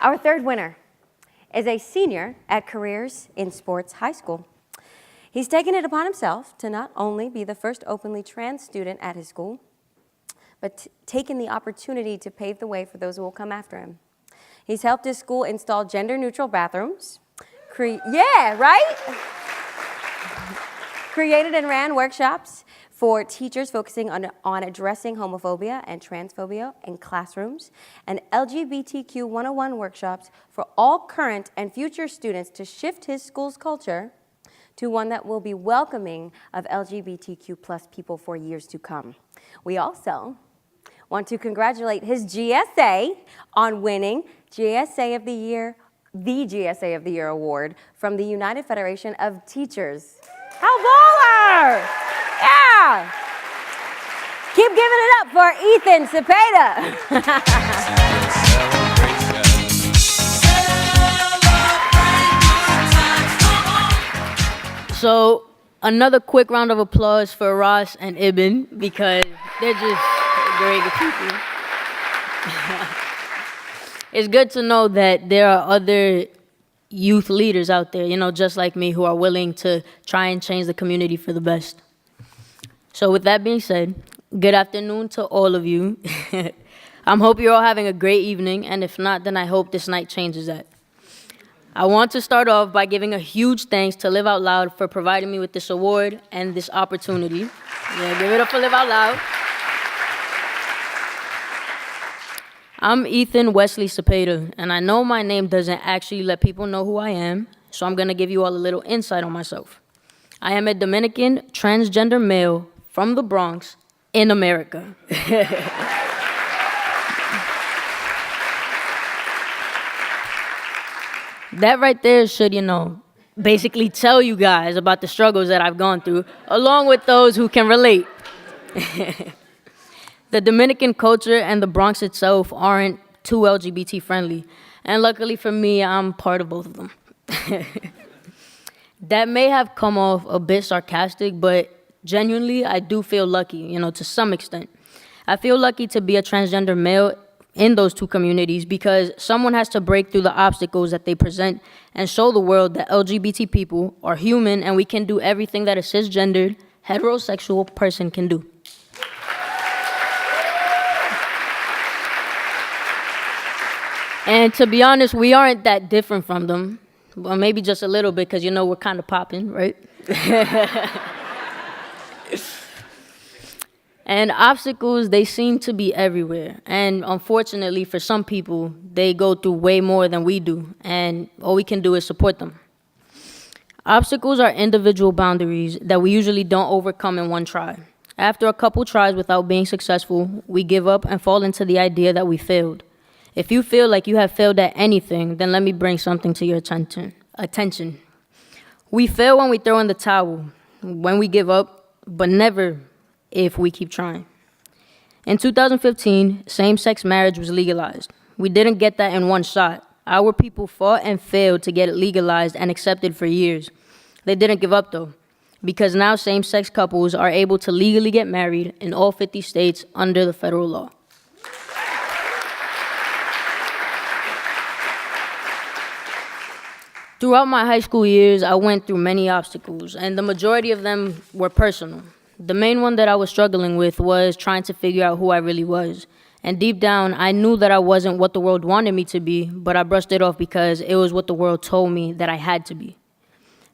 Our third winner is a senior at Careers in Sports High School. He's taken it upon himself to not only be the first openly trans student at his school, but taken the opportunity to pave the way for those who will come after him. He's helped his school install gender-neutral bathrooms. Created and ran workshops for teachers focusing on addressing homophobia and transphobia in classrooms, and LGBTQ 101 workshops for all current and future students to shift his school's culture to one that will be welcoming of LGBTQ plus people for years to come. We also want to congratulate his GSA on winning GSA of the Year, the GSA of the Year award from the United Federation of Teachers. How baller! Yeah! Keep giving it up for Ethan Cepeda. So, another quick round of applause for Ross and Ibn because they're just very good people. It's good to know that there are other youth leaders out there, just like me, who are willing to try and change the community for the best. So with that being said, good afternoon to all of you. I hope you're all having a great evening, and if not, then I hope this night changes that. I want to start off by giving a huge thanks to Live Out Loud for providing me with this award and this opportunity. Yeah, give it up for Live Out Loud. I'm Ethan Wesley Cepeda, and I know my name doesn't actually let people know who I am, so I'm gonna give you all a little insight on myself. I am a Dominican transgender male from the Bronx in America. That right there should, basically tell you guys about the struggles that I've gone through, along with those who can relate. The Dominican culture and the Bronx itself aren't too LGBT friendly, and luckily for me, I'm part of both of them. That may have come off a bit sarcastic, but genuinely, I do feel lucky, to some extent. I feel lucky to be a transgender male in those two communities because someone has to break through the obstacles that they present and show the world that LGBT people are human and we can do everything that a cisgendered, heterosexual person can do. And to be honest, we aren't that different from them. Well, maybe just a little bit because, we're kind of popping, right? And obstacles, they seem to be everywhere. And unfortunately, for some people, they go through way more than we do. And all we can do is support them. Obstacles are individual boundaries that we usually don't overcome in one try. After a couple tries without being successful, we give up and fall into the idea that we failed. If you feel like you have failed at anything, then let me bring something to your attention. We fail when we throw in the towel, when we give up, but never if we keep trying. In 2015, same-sex marriage was legalized. We didn't get that in one shot. Our people fought and failed to get it legalized and accepted for years. They didn't give up, though, because now same-sex couples are able to legally get married in all 50 states under the federal law. Throughout my high school years, I went through many obstacles, and the majority of them were personal. The main one that I was struggling with was trying to figure out who I really was. And deep down, I knew that I wasn't what the world wanted me to be, but I brushed it off because it was what the world told me that I had to be.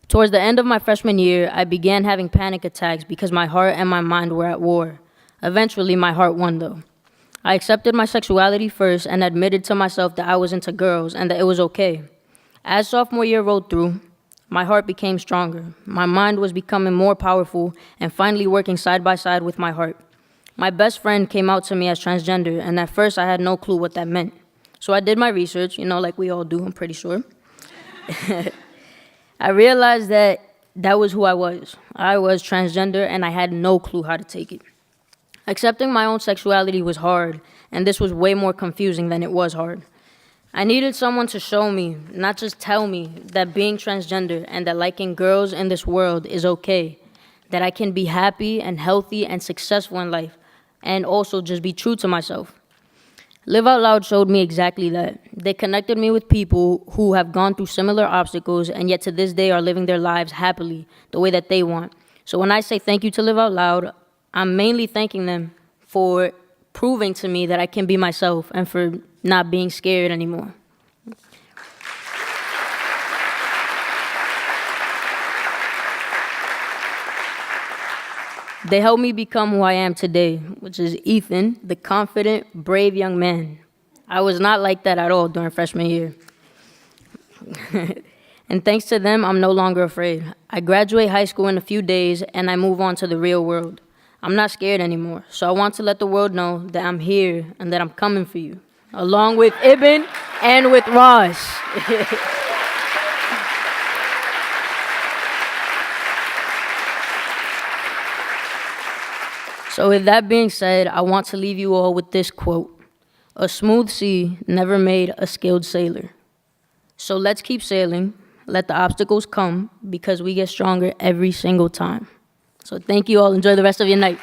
Towards the end of my freshman year, I began having panic attacks because my heart and my mind were at war. Eventually, my heart won, though. I accepted my sexuality first and admitted to myself that I was into girls and that it was okay. As sophomore year rolled through, my heart became stronger. My mind was becoming more powerful and finally working side by side with my heart. My best friend came out to me as transgender, and at first I had no clue what that meant. So I did my research, like we all do, I'm pretty sure. I realized that was who I was. I was transgender, and I had no clue how to take it. Accepting my own sexuality was hard, and this was way more confusing than it was hard. I needed someone to show me, not just tell me, that being transgender and that liking girls in this world is okay, that I can be happy and healthy and successful in life, and also just be true to myself. Live Out Loud showed me exactly that. They connected me with people who have gone through similar obstacles and yet to this day are living their lives happily the way that they want. So when I say thank you to Live Out Loud, I'm mainly thanking them for proving to me that I can be myself and for not being scared anymore. They helped me become who I am today, which is Ethan, the confident, brave young man. I was not like that at all during freshman year. And thanks to them, I'm no longer afraid. I graduate high school in a few days, and I move on to the real world. I'm not scared anymore, so I want to let the world know that I'm here and that I'm coming for you, along with Ibn and with Ross. So with that being said, I want to leave you all with this quote. A smooth sea never made a skilled sailor. So let's keep sailing, let the obstacles come, because we get stronger every single time. So thank you all. Enjoy the rest of your night.